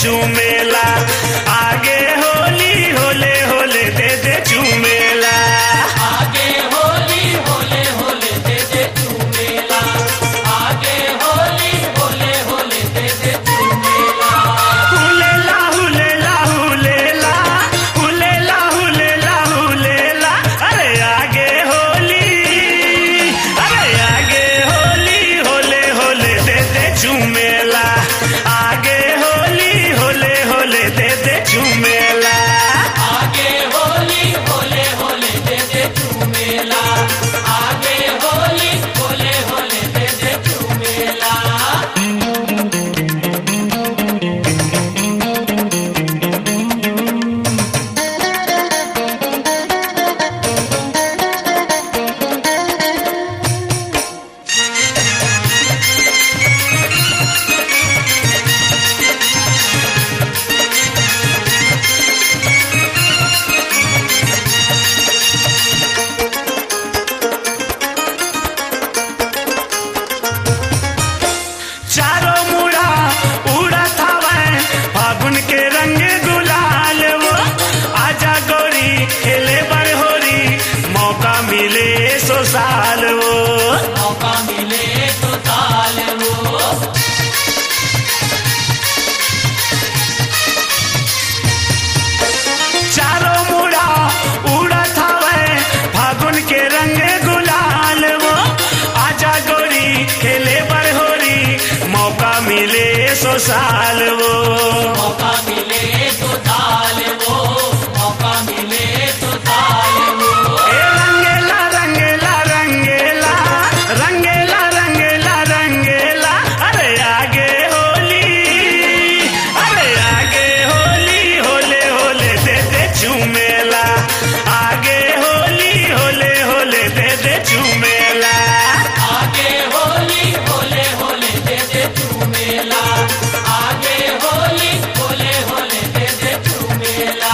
चूमेला। आगे होली होले होले दे दे चूमेला। आगे होली होले होले दे दे चूमेला। आगे होली होले होले दे दे चूमेला। हुलेला हुलेला हुलेला हुलेला हुलेला हुलेला। अरे आगे होली, अरे आगे होली होले होले दे दे चूमेला। आगे होली होले होले दे दे चूमेला। आगे होली होले होले दे दे चूमेला। आगे होली होले होले दे दे चूमेला। चारों मुड़ा उड़त हवै फागुन के रंग गुलाल वो। आजा गोरी खेले बरहोरी मौका मिले सो साल वो। मौका मिले तो ताल वो। चारों मुड़ा उड़त हवै फागुन के रंग गुलाल वो। आजा गोरी खेले बरहोरी मौका मिले सो साल वो। मौका मिले तो ताल वो। मौका मिले तो ताल वो। ए रंगेला रंगेला रंगेला रंगेला रंगेला रंगेला। अरे आगे होली, अरे आगे होली होले होले दे दे चूमेला। आगे होली होले होले दे दे चूमेला। आगे होली होले होले दे दे चूमेला। आगे होली होले होले दे दे चूमेला।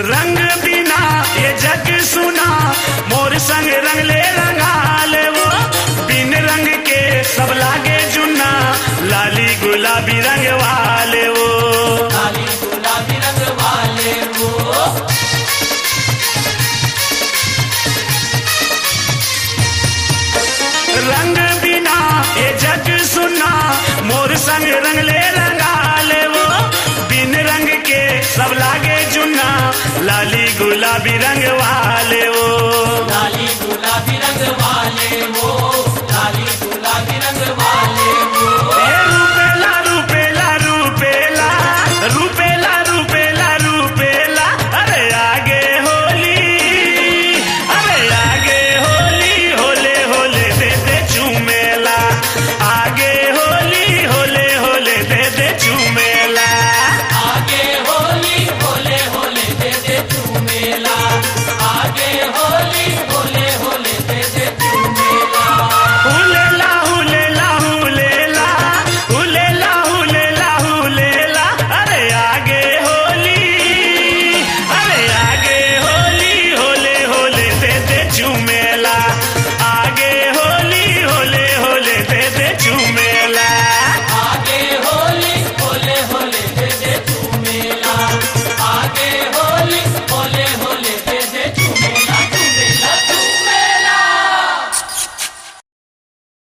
रंग बिना ये जग सुना मोर संग रंग ले रंगाल वो। बिन रंग के सब लागे जुन्ना लाली गुलाबी रंग वाले वो। काली गुलाबी रंग वाले वो। रंग बिना ये जग सुना मोर संग रंग ले रंगाले वो। बिन रंग के सब लागे जुन्ना लाली गुलाबी रंग वाले